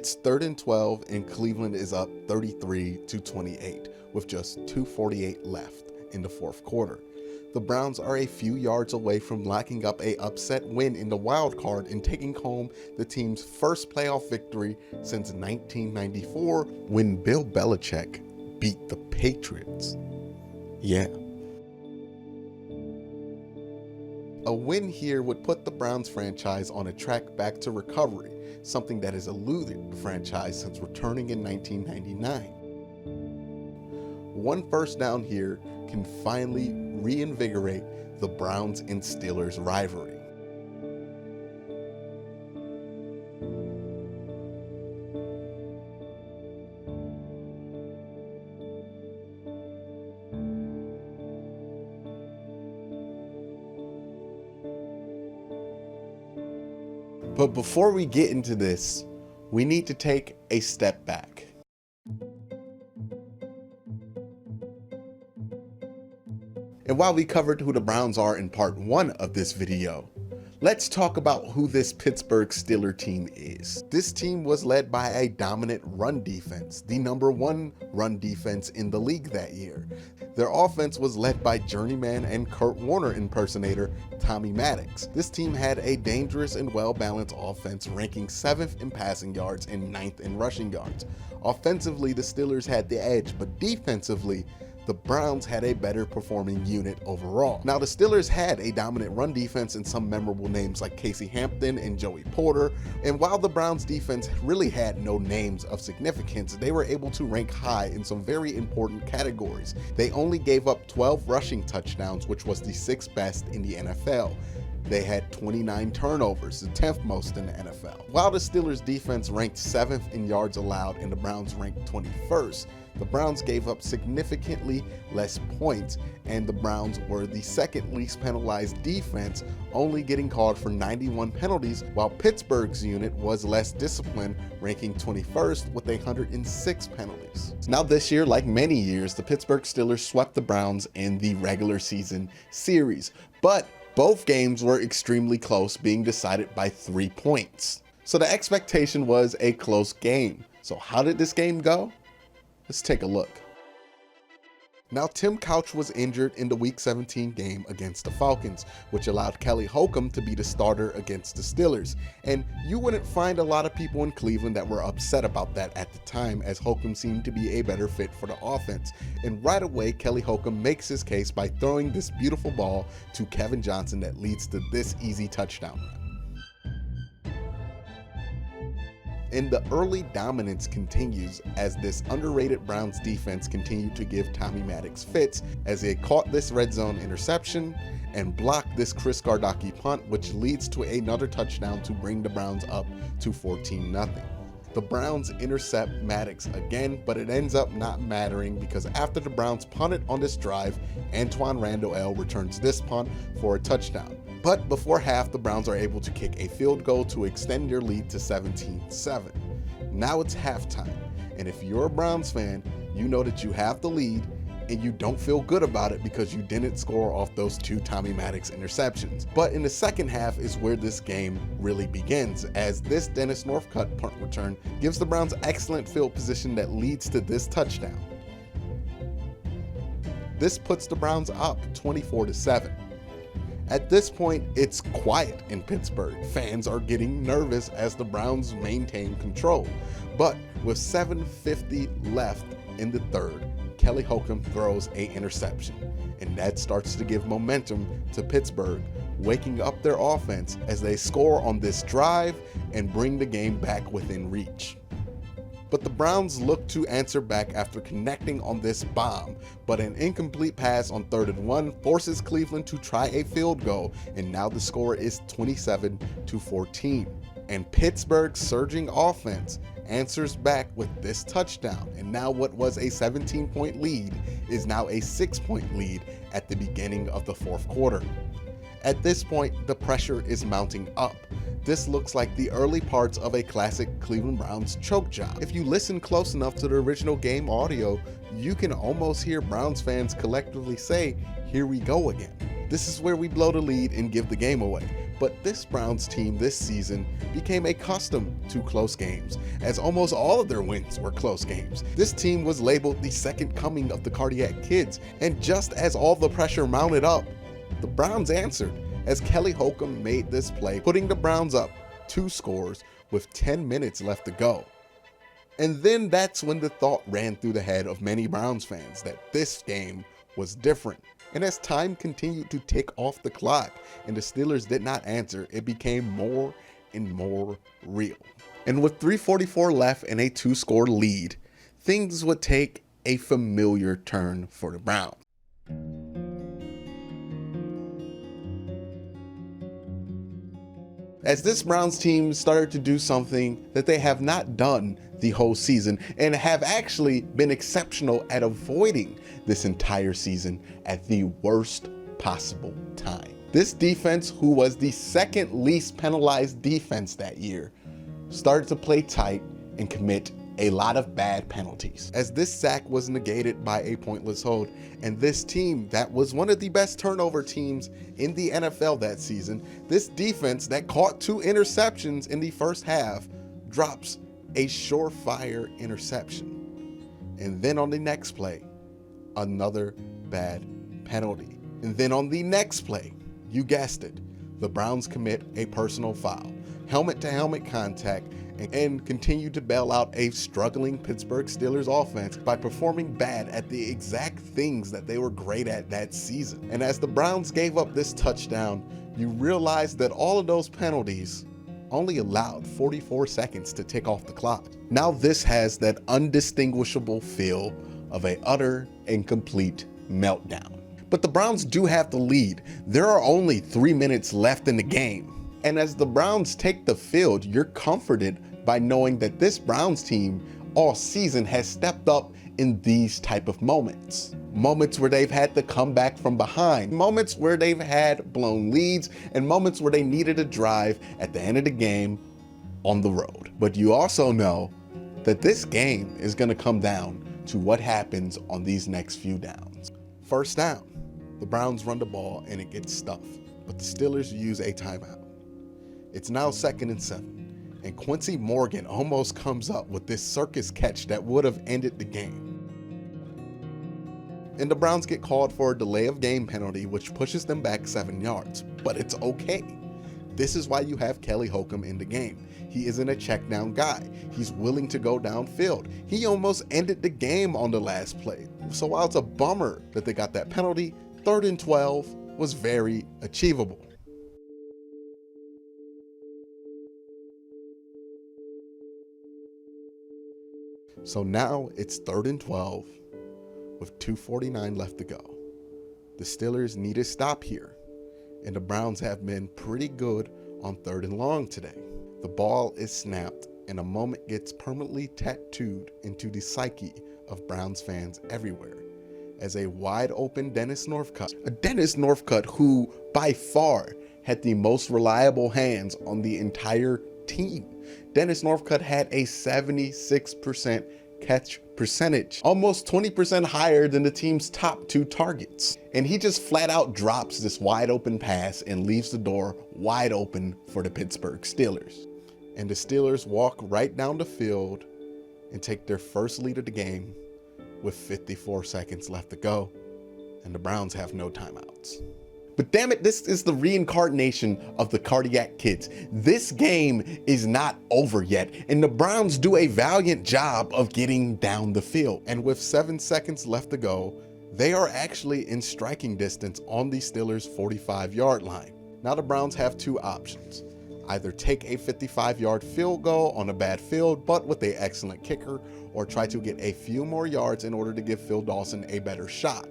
It's 3rd and 12 and Cleveland is up 33-28 with just 2:48 left in the fourth quarter. The Browns are a few yards away from locking up a upset win in the wild card and taking home the team's first playoff victory since 1994 when Bill Belichick beat the Patriots. Yeah. A win here would put the Browns franchise on a track back to recovery, something that has eluded the franchise since returning in 1999. One first down here can finally reinvigorate the Browns and Steelers rivalry. But before we get into this, we need to take a step back. And while we covered who the Browns are in part 1 of this video, let's talk about who this Pittsburgh Steelers team is. This team was led by a dominant run defense, the #1 run defense in the league that year. Their offense was led by journeyman and Kurt Warner impersonator Tommy Maddox. This team had a dangerous and well-balanced offense, ranking 7th in passing yards and 9th in rushing yards. Offensively, the Steelers had the edge, but defensively, the Browns had a better performing unit overall. Now, the Steelers had a dominant run defense and some memorable names like Casey Hampton and Joey Porter, and while the Browns defense really had no names of significance, they were able to rank high in some very important categories. They only gave up 12 rushing touchdowns, which was the 6th best in the NFL. They had 29 turnovers, the 10th most in the NFL. While the Steelers defense ranked 7th in yards allowed and the Browns ranked 21st, the Browns gave up significantly less points, and the Browns were the 2nd least penalized defense, only getting called for 91 penalties, while Pittsburgh's unit was less disciplined, ranking 21st with 106 penalties. Now this year, like many years, the Pittsburgh Steelers swept the Browns in the regular season series, but both games were extremely close, being decided by 3 points. So the expectation was a close game. So how did this game go? Let's take a look. Now, Tim Couch was injured in the Week 17 game against the Falcons, which allowed Kelly Holcomb to be the starter against the Steelers. And you wouldn't find a lot of people in Cleveland that were upset about that at the time, as Holcomb seemed to be a better fit for the offense. And right away, Kelly Holcomb makes his case by throwing this beautiful ball to Kevin Johnson that leads to this easy touchdown run. And the early dominance continues as this underrated Browns defense continued to give Tommy Maddox fits as they caught this red zone interception and blocked this Chris Gardocki punt, which leads to another touchdown to bring the Browns up to 14-0. The Browns intercept Maddox again, but it ends up not mattering because after the Browns punted on this drive, Antoine Randall returns this punt for a touchdown. But before half, the Browns are able to kick a field goal to extend their lead to 17-7. Now it's halftime, and if you're a Browns fan, you know that you have the lead and you don't feel good about it because you didn't score off those 2 Tommy Maddox interceptions. But in the second half is where this game really begins, as this Dennis Northcutt punt return gives the Browns excellent field position that leads to this touchdown. This puts the Browns up 24-7. At this point, it's quiet in Pittsburgh. Fans are getting nervous as the Browns maintain control. But with 7:50 left in the third, Kelly Holcomb throws an interception, and that starts to give momentum to Pittsburgh, waking up their offense as they score on this drive and bring the game back within reach. But the Browns look to answer back after connecting on this bomb, but an incomplete pass on 3rd and 1 forces Cleveland to try a field goal, and now the score is 27-14. And Pittsburgh's surging offense answers back with this touchdown, and now what was a 17-point lead is now a 6-point lead at the beginning of the fourth quarter. At this point, the pressure is mounting up. This looks like the early parts of a classic Cleveland Browns choke job. If you listen close enough to the original game audio, you can almost hear Browns fans collectively say, "Here we go again." This is where we blow the lead and give the game away. But this Browns team this season became accustomed to close games, as almost all of their wins were close games. This team was labeled the second coming of the Cardiac Kids, and just as all the pressure mounted up, the Browns answered as Kelly Holcomb made this play, putting the Browns up 2 scores with 10 minutes left to go. And then that's when the thought ran through the head of many Browns fans that this game was different. And as time continued to tick off the clock and the Steelers did not answer, it became more and more real. And with 3:44 left and a 2-score lead, things would take a familiar turn for the Browns. As this Browns team started to do something that they have not done the whole season and have actually been exceptional at avoiding this entire season at the worst possible time. This defense, who was the second least penalized defense that year, started to play tight and commit a lot of bad penalties, as this sack was negated by a pointless hold. And this team that was one of the best turnover teams in the NFL that season, this defense that caught 2 interceptions in the first half, drops a surefire interception. And then on the next play, another bad penalty. And then on the next play, you guessed it, the Browns commit a personal foul, helmet-to-helmet contact, and continue to bail out a struggling Pittsburgh Steelers offense by performing bad at the exact things that they were great at that season. And as the Browns gave up this touchdown, you realize that all of those penalties only allowed 44 seconds to tick off the clock. Now this has that undistinguishable feel of an utter and complete meltdown. But the Browns do have the lead. There are only 3 minutes left in the game. And as the Browns take the field, you're comforted by knowing that this Browns team all season has stepped up in these type of moments. Moments where they've had to come back from behind, moments where they've had blown leads, and moments where they needed a drive at the end of the game on the road. But you also know that this game is going to come down to what happens on these next few downs. First down, the Browns run the ball and it gets stuffed, but the Steelers use a timeout. It's now 2nd and 7, and Quincy Morgan almost comes up with this circus catch that would have ended the game. And the Browns get called for a delay of game penalty, which pushes them back 7 yards, but it's okay. This is why you have Kelly Holcomb in the game. He isn't a check down guy. He's willing to go downfield. He almost ended the game on the last play. So while it's a bummer that they got that penalty, 3rd and 12 was very achievable. So now it's 3rd and 12 with 2:49 left to go. The Steelers need a stop here, and the Browns have been pretty good on 3rd and long today. The ball is snapped, and a moment gets permanently tattooed into the psyche of Browns fans everywhere as a wide open Dennis Northcutt who by far had the most reliable hands on the entire team. Dennis Northcutt had a 76% catch percentage, almost 20% higher than the team's top 2 targets. And he just flat out drops this wide open pass and leaves the door wide open for the Pittsburgh Steelers. And the Steelers walk right down the field and take their first lead of the game with 54 seconds left to go. And the Browns have no timeouts. But damn it, this is the reincarnation of the Cardiac Kids. This game is not over yet, and the Browns do a valiant job of getting down the field. And with 7 seconds left to go, they are actually in striking distance on the Steelers' 45-yard line. Now the Browns have 2 options. Either take a 55-yard field goal on a bad field, but with an excellent kicker, or try to get a few more yards in order to give Phil Dawson a better shot.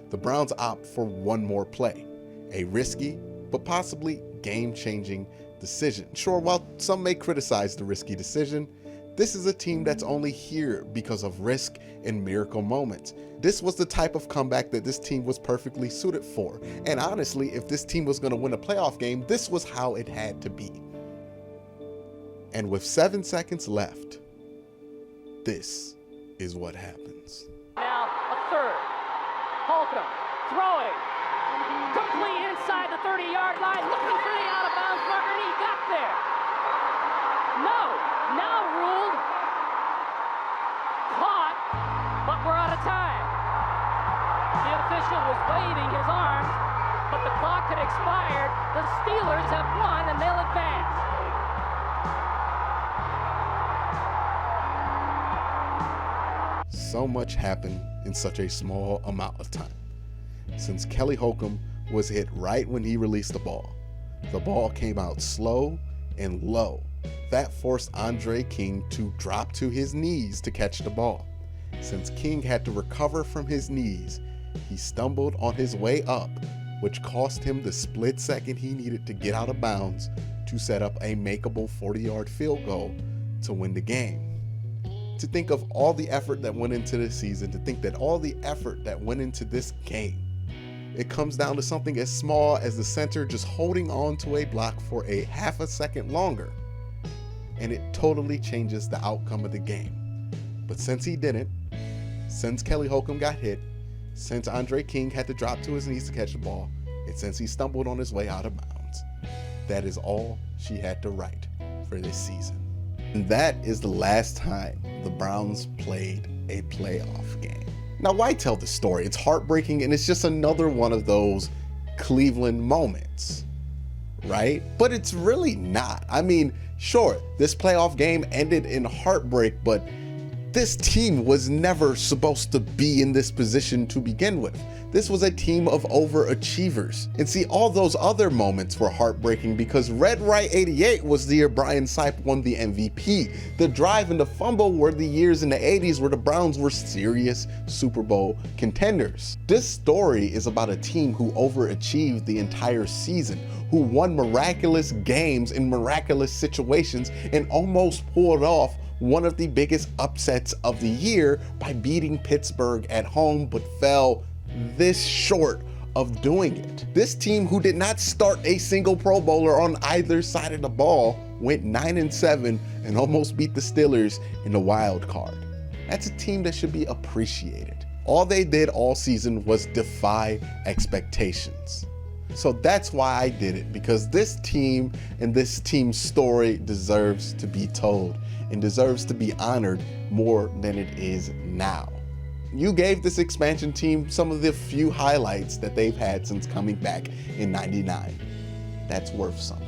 The Browns opt for one more play. A risky, but possibly game-changing decision. Sure, while some may criticize the risky decision, this is a team that's only here because of risk and miracle moments. This was the type of comeback that this team was perfectly suited for. And honestly, if this team was going to win a playoff game, this was how it had to be. And with 7 seconds left, this is what happens. Now a third. Holcomb throwing. Complete inside the 30-yard line, looking for the out-of-bounds Roethlisberger, he got there. No, now ruled. Caught, but we're out of time. The official was waving his arms, but the clock had expired. The Steelers have won, and they'll advance. So much happened in such a small amount of time. Since Kelly Holcomb was hit right when he released the ball came out slow and low. That forced Andre King to drop to his knees to catch the ball. Since King had to recover from his knees, he stumbled on his way up, which cost him the split second he needed to get out of bounds to set up a makeable 40-yard field goal to win the game. To think of all the effort that went into this season, to think that all the effort that went into this game, it comes down to something as small as the center just holding on to a block for a half a second longer, and it totally changes the outcome of the game. But since he didn't, since Kelly Holcomb got hit, since Andre King had to drop to his knees to catch the ball, and since he stumbled on his way out of bounds, that is all she had to write for this season. And that is the last time the Browns played a playoff game. Now, why tell the story? It's heartbreaking, and it's just another one of those Cleveland moments, right? But it's really not. I mean, sure, this playoff game ended in heartbreak, but this team was never supposed to be in this position to begin with. This was a team of overachievers. And see, all those other moments were heartbreaking because Red Right 88 was the year Brian Sipe won the MVP. The drive and the fumble were the years in the 80s where the Browns were serious Super Bowl contenders. This story is about a team who overachieved the entire season, who won miraculous games in miraculous situations and almost pulled off one of the biggest upsets of the year by beating Pittsburgh at home, but fell this short of doing it. This team, who did not start a single Pro Bowler on either side of the ball, went 9-7 and almost beat the Steelers in the wild card. That's a team that should be appreciated. All they did all season was defy expectations. So that's why I did it, because this team and this team's story deserves to be told and deserves to be honored more than it is now. You gave this expansion team some of the few highlights that they've had since coming back in '99. That's worth something.